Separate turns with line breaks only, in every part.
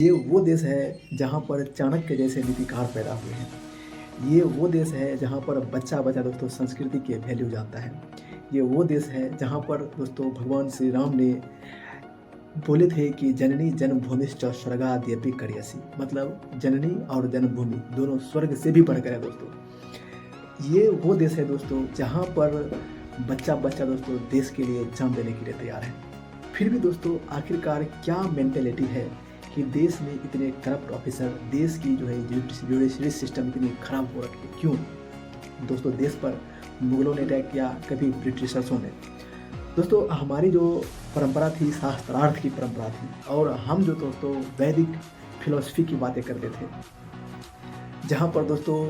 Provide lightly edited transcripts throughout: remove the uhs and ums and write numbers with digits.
ये वो देश है जहाँ पर चाणक्य जैसे नीतिकार पैदा हुए हैं। ये वो देश है जहाँ पर बच्चा-बच्चा दोस्तों संस्कृति के वैल्यू जानता है। ये वो देश है जहाँ पर दोस्तों भगवान श्री राम ने बोले थे कि जननी जन्मभूमिश्च स्वर्गादपि करियसी, मतलब जननी और जन्मभूमि दोनों स्वर्ग से भी बढ़कर है दोस्तों। ये वो देश है दोस्तों जहाँ पर बच्चा-बच्चा दोस्तों देश के लिए जान देने के लिए तैयार है। फिर भी दोस्तों आखिरकार क्या मेंटालिटी है कि देश में इतने करप्ट ऑफिसर, देश की जो है जुडिशरी सिस्टम इतनी खराब हो रखी है, क्यों? दोस्तों देश पर मुगलों ने अटैक किया, कभी ब्रिटिशर्सों ने। दोस्तों हमारी जो परंपरा थी शास्त्रार्थ की परंपरा थी, और हम जो दोस्तों वैदिक फिलॉसफी की बातें करते थे, जहाँ पर दोस्तों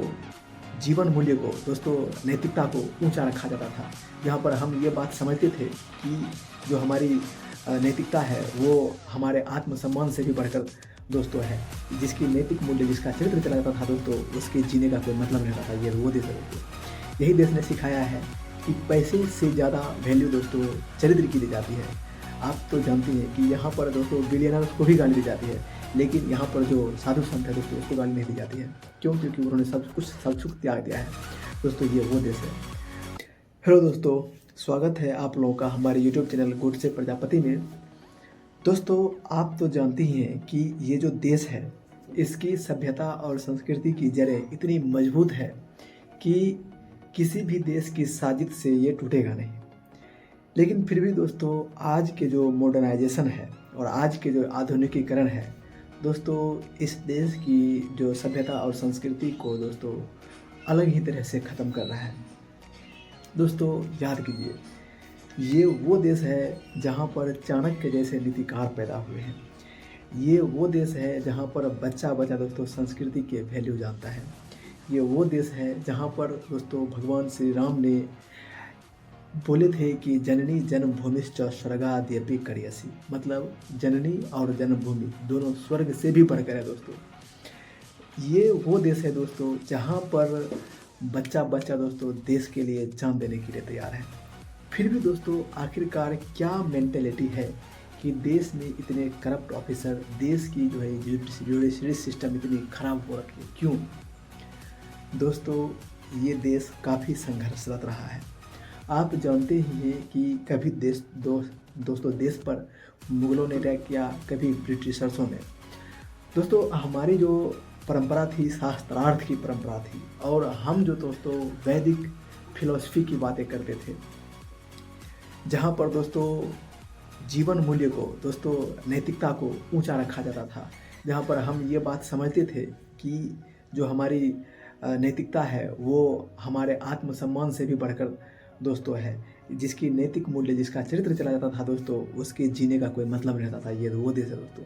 जीवन मूल्य को दोस्तों नैतिकता को ऊंचा रखा जाता था, जहाँ पर हम ये बात समझते थे कि जो हमारी नैतिकता है वो हमारे आत्मसम्मान से भी बढ़कर दोस्तों है, जिसकी नैतिक मूल्य, जिसका चरित्र चला जाता था दोस्तों, उसके जीने का कोई मतलब नहीं रहता था। ये वो देश है दोस्तों। यही देश ने सिखाया है कि पैसे से ज़्यादा वैल्यू दोस्तों चरित्र की दी जाती है। आप तो जानते हैं कि यहाँ पर दोस्तों बिलियनर्स को भी गाली दी जाती है, लेकिन यहाँ पर जो साधु संत है दोस्तों उसको गाली नहीं दी जाती है। क्यों? क्योंकि उन्होंने सब कुछ त्याग दिया है दोस्तों। ये वो देश है। हेलो दोस्तों, स्वागत है आप लोगों का हमारे यूट्यूब चैनल गुडसे प्रजापति में। दोस्तों आप तो जानते ही हैं कि ये जो देश है इसकी सभ्यता और संस्कृति की जड़ें इतनी मजबूत है कि किसी भी देश की साजिश से ये टूटेगा नहीं। लेकिन फिर भी दोस्तों आज के जो मॉडर्नाइजेशन है और आज के जो आधुनिकीकरण है दोस्तों, इस देश की जो सभ्यता और संस्कृति को दोस्तों अलग ही तरह से ख़त्म कर रहा है। दोस्तों याद कीजिए, ये वो देश है जहाँ पर चाणक्य जैसे नीतिकार पैदा हुए हैं। ये वो देश है जहाँ पर बच्चा-बच्चा दोस्तों संस्कृति के वैल्यू जानता है। ये वो देश है जहाँ पर दोस्तों भगवान श्री राम ने बोले थे कि जननी जन्मभूमिश्च स्वर्गादपि करियसी, मतलब जननी और जन्मभूमि दोनों स्वर्ग से भी बढ़कर है दोस्तों। ये वो देश है दोस्तों जहाँ पर बच्चा-बच्चा दोस्तों देश के लिए जान देने के लिए तैयार है। फिर भी दोस्तों आखिरकार क्या मेंटालिटी है कि देश में इतने करप्ट ऑफिसर, देश की जो है जुडिशरी सिस्टम इतनी खराब हो रखी है, क्यों? दोस्तों ये देश काफ़ी संघर्षरत रहा है। आप जानते ही हैं कि कभी दोस्तों देश पर मुगलों ने अटैक किया, कभी ब्रिटिशर्सों ने। दोस्तों हमारी जो परंपरा थी शास्त्रार्थ की परंपरा थी, और हम जो दोस्तों वैदिक फिलॉसफी की बातें करते थे, जहाँ पर दोस्तों जीवन मूल्य को दोस्तों नैतिकता को ऊंचा रखा जाता था, जहाँ पर हम ये बात समझते थे कि जो हमारी नैतिकता है वो हमारे आत्मसम्मान से भी बढ़कर दोस्तों है, जिसकी नैतिक मूल्य, जिसका चरित्र चला जाता था दोस्तों, उसके जीने का कोई मतलब नहीं रहता था। ये वो देश है दोस्तों।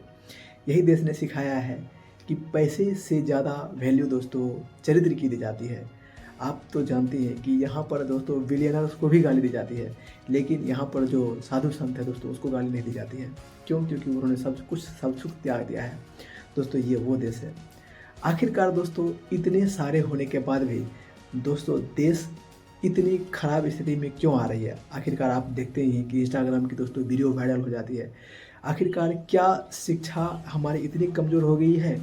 यही देश ने सिखाया है कि पैसे से ज़्यादा वैल्यू दोस्तों चरित्र की दी जाती है। आप तो जानते हैं कि यहाँ पर दोस्तों बिलियनर्स को भी गाली दी जाती है, लेकिन यहाँ पर जो साधु संत है दोस्तों उसको गाली नहीं दी जाती है। क्यों? क्योंकि उन्होंने सब कुछ त्याग दिया है दोस्तों। ये वो देश है। आखिरकार दोस्तों इतने सारे होने के बाद भी दोस्तों देश इतनी खराब स्थिति में क्यों आ रही है? आखिरकार आप देखते ही हैं कि इंस्टाग्राम की दोस्तों वीडियो वायरल हो जाती है। आखिरकार क्या शिक्षा हमारी इतनी कमज़ोर हो गई है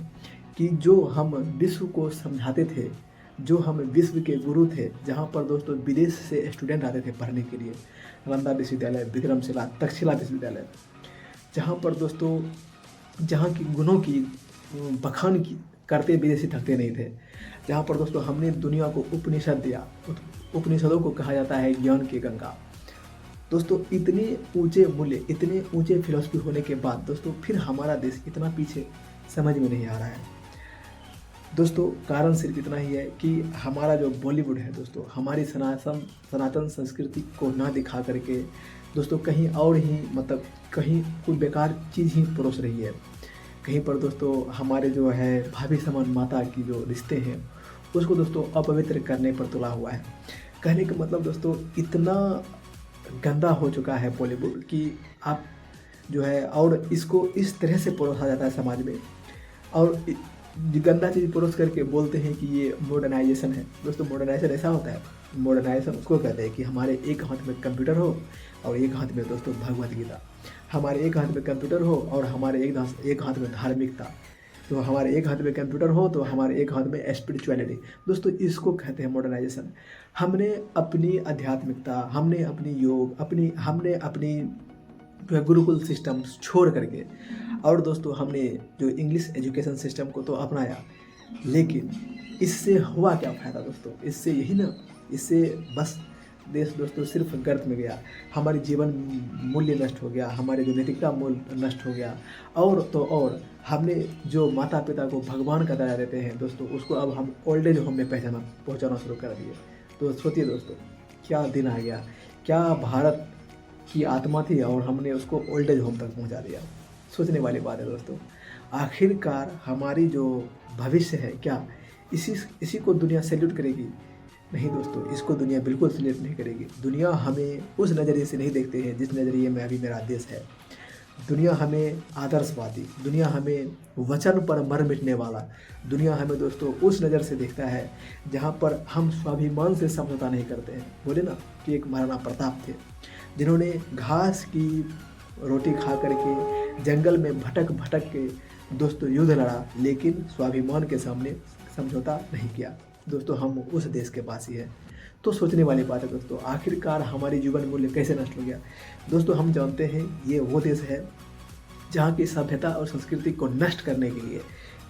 कि जो हम विश्व को समझाते थे, जो हम विश्व के गुरु थे, जहाँ पर दोस्तों विदेश से स्टूडेंट आते थे पढ़ने के लिए, नालंदा विश्वविद्यालय, विक्रमशिला, तक्षशिला विश्वविद्यालय, जहाँ पर दोस्तों जहाँ की गुणों की बखान की करते विदेशी थकते नहीं थे, जहाँ पर दोस्तों हमने दुनिया को उपनिषद दिया। उपनिषदों को कहा जाता है ज्ञान की गंगा। दोस्तों इतने ऊंचे मूल्य, इतने ऊंचे फिलॉसफी होने के बाद दोस्तों फिर हमारा देश इतना पीछे समझ में नहीं आ रहा है। दोस्तों कारण सिर्फ इतना ही है कि हमारा जो बॉलीवुड है दोस्तों, हमारी सनातन संस्कृति को ना दिखा करके दोस्तों कहीं और ही, मतलब कहीं कोई बेकार चीज़ ही परोस रही है। कहीं पर दोस्तों हमारे जो है भाभी समान माता की जो रिश्ते हैं उसको दोस्तों अपवित्र करने पर तुला हुआ है। कहने का मतलब दोस्तों इतना गंदा हो चुका है बॉलीवुड कि आप जो है, और इसको इस तरह से परोसा जाता है समाज में, और गंदा चीज़ परोस करके बोलते हैं कि ये मॉडर्नाइजेशन है। दोस्तों मॉडर्नाइजेशन ऐसा होता है, मॉडर्नाइजेशन उसको कहते हैं कि हमारे एक हाथ में कंप्यूटर हो और एक हाथ में दोस्तों भगवत गीता, हमारे एक हाथ में कंप्यूटर हो और हमारे एक हाथ में धार्मिकता, तो हमारे एक हाथ में कंप्यूटर हो तो हमारे एक हाथ में स्पिरिचुअलिटी। दोस्तों इसको कहते हैं मॉडर्नाइजेशन। हमने अपनी आध्यात्मिकता, हमने अपनी योग, हमने अपनी जो है गुरुकुल सिस्टम छोड़ करके, और दोस्तों हमने जो इंग्लिश एजुकेशन सिस्टम को तो अपनाया, लेकिन इससे हुआ क्या फ़ायदा दोस्तों? इससे यही ना, इससे बस देश दोस्तों सिर्फ गर्त में गया, हमारी जीवन मूल्य नष्ट हो गया, हमारे जो नैतिकता मूल्य नष्ट हो गया, और तो और हमने जो माता पिता को भगवान का दर्जा देते हैं दोस्तों, उसको अब हम ओल्ड एज होम में पहुँचाना शुरू कर दिए। तो सोचिए दोस्तों क्या दिन आ गया, क्या भारत की आत्मा थी और हमने उसको ओल्ड एज होम तक पहुँचा दिया। सोचने वाली बात है दोस्तों। आखिरकार हमारी जो भविष्य है, क्या इसी को दुनिया सैल्यूट करेगी? नहीं दोस्तों, इसको दुनिया बिल्कुल सैल्यूट नहीं करेगी। दुनिया हमें उस नज़रिए से नहीं देखते हैं जिस नज़रिए में अभी मेरा देश है। दुनिया हमें आदर्शवादी, दुनिया हमें वचन पर मर मिटने वाला, दुनिया हमें दोस्तों उस नज़र से देखता है जहाँ पर हम स्वाभिमान से समझौता नहीं करते हैं। बोले ना कि एक महाराणा प्रताप थे जिन्होंने घास की रोटी खा करके जंगल में भटक भटक के दोस्तों युद्ध लड़ा, लेकिन स्वाभिमान के सामने समझौता नहीं किया। दोस्तों हम उस देश के वासी हैं। तो सोचने वाली बात है दोस्तों, आखिरकार हमारी जीवन मूल्य कैसे नष्ट हो गया? दोस्तों हम जानते हैं ये वो देश है जहाँ की सभ्यता और संस्कृति को नष्ट करने के लिए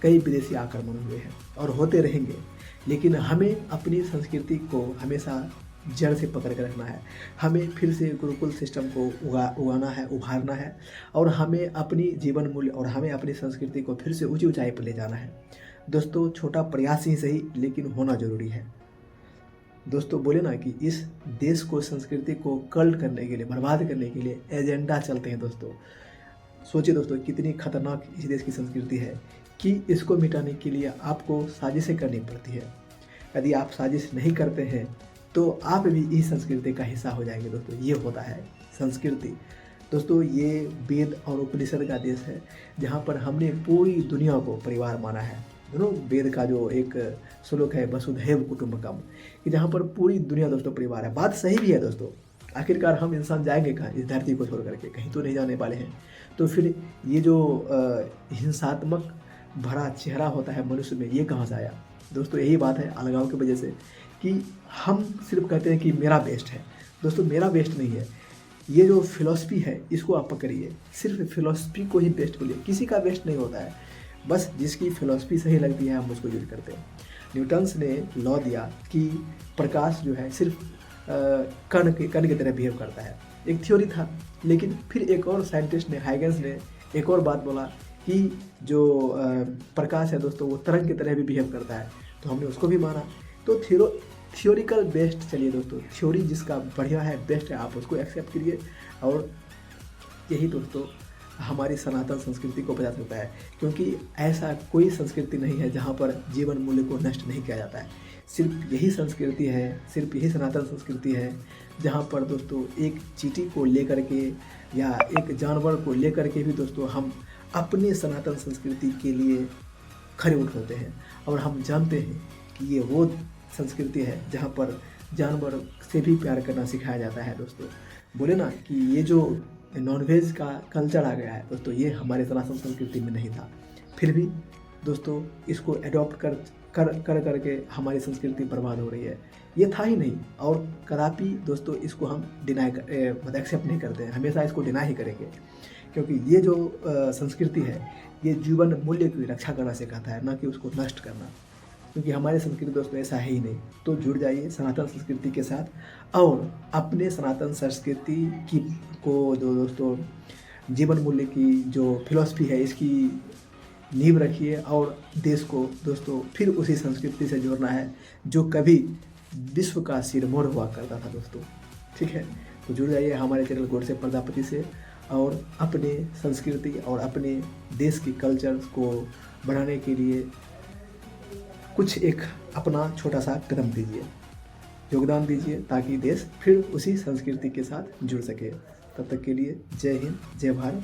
कई विदेशी आक्रमण हुए हैं और होते रहेंगे, लेकिन हमें अपनी संस्कृति को हमेशा जड़ से पकड़ कर रखना है। हमें फिर से गुरुकुल सिस्टम को उगाना है, उभारना है, और हमें अपनी जीवन मूल्य और हमें अपनी संस्कृति को फिर से ऊंची ऊंचाई पर ले जाना है। दोस्तों छोटा प्रयास ही सही, लेकिन होना जरूरी है। दोस्तों बोले ना कि इस देश को, संस्कृति को कल्ट करने के लिए, बर्बाद करने के लिए एजेंडा चलते हैं दोस्तों। सोचिए दोस्तों कितनी खतरनाक इस देश की संस्कृति है कि इसको मिटाने के लिए आपको साजिशें करनी पड़ती है। यदि आप साजिश नहीं करते हैं तो आप भी इस संस्कृति का हिस्सा हो जाएंगे दोस्तों। ये होता है संस्कृति। दोस्तों ये वेद और उपनिषद का देश है जहाँ पर हमने पूरी दुनिया को परिवार माना है। वेद का जो एक श्लोक है वसुधैव कुटुंबकम, कि जहाँ पर पूरी दुनिया दोस्तों परिवार है। बात सही भी है दोस्तों। आखिरकार हम इंसान जाएंगे कहाँ इस धरती को छोड़ करके? कहीं तो नहीं जाने वाले हैं। तो फिर ये जो हिंसात्मक भरा चेहरा होता है मनुष्य में, ये कहाँ से आया? दोस्तों यही बात है अलगाव की वजह से, कि हम सिर्फ कहते हैं कि मेरा बेस्ट है। दोस्तों मेरा बेस्ट नहीं है। ये जो फिलॉसफी है इसको आप पकड़िए, सिर्फ फिलॉसफी को ही बेस्ट बोलिए। किसी का बेस्ट नहीं होता है, बस जिसकी फिलॉसफी सही लगती है हम उसको यूज करते हैं। न्यूटन्स ने लॉ दिया कि प्रकाश जो है सिर्फ कण की तरह बिहेव करता है। एक थ्योरी था, लेकिन फिर एक और साइंटिस्ट ने, हाइगेंस ने, एक और बात बोला कि जो प्रकाश है दोस्तों वो तरंग की तरह भी बिहेव करता है, तो हमने उसको भी माना। तो थ्योरिकल बेस्ट, चलिए दोस्तों थ्योरी जिसका बढ़िया है, बेस्ट है, आप उसको एक्सेप्ट करिए। और यही दोस्तों हमारी सनातन संस्कृति को बचा सकता है, क्योंकि ऐसा कोई संस्कृति नहीं है जहाँ पर जीवन मूल्य को नष्ट नहीं किया जाता है। सिर्फ यही संस्कृति है, सिर्फ यही सनातन संस्कृति है जहाँ पर दोस्तों एक चींटी को लेकर के या एक जानवर को लेकर के भी दोस्तों हम अपने सनातन संस्कृति के लिए खड़े उठते हैं। और हम जानते हैं कि ये वो संस्कृति है जहाँ पर जानवर से भी प्यार करना सिखाया जाता है दोस्तों। बोले ना कि ये जो नॉनवेज का कल्चर आ गया है दोस्तों, ये हमारे सनातन संस्कृति में नहीं था। फिर भी दोस्तों इसको एडॉप्ट कर के हमारी संस्कृति बर्बाद हो रही है। ये था ही नहीं, और कदापि दोस्तों इसको हम मतलब एक्सेप्ट नहीं करते हैं, हमेशा इसको डिनाई ही करेंगे, क्योंकि ये जो संस्कृति है ये जीवन मूल्य की रक्षा करना सिखाता है, ना कि उसको नष्ट करना। क्योंकि हमारी संस्कृति दोस्तों ऐसा है ही नहीं। तो जुड़ जाइए सनातन संस्कृति के साथ और अपने सनातन संस्कृति की को जो दोस्तों जीवन मूल्य की जो फिलॉसफी है इसकी नींव रखिए, और देश को दोस्तों फिर उसी संस्कृति से जोड़ना है जो कभी विश्व का सिरमौर हुआ करता था दोस्तों। ठीक है, तो जुड़ जाइए हमारे चैनल गोडसे प्रजापति से, और अपने संस्कृति और अपने देश की कल्चर्स को बढ़ाने के लिए कुछ एक अपना छोटा सा कदम दीजिए, योगदान दीजिए, ताकि देश फिर उसी संस्कृति के साथ जुड़ सके। तब तक के लिए जय हिंद, जय भारत।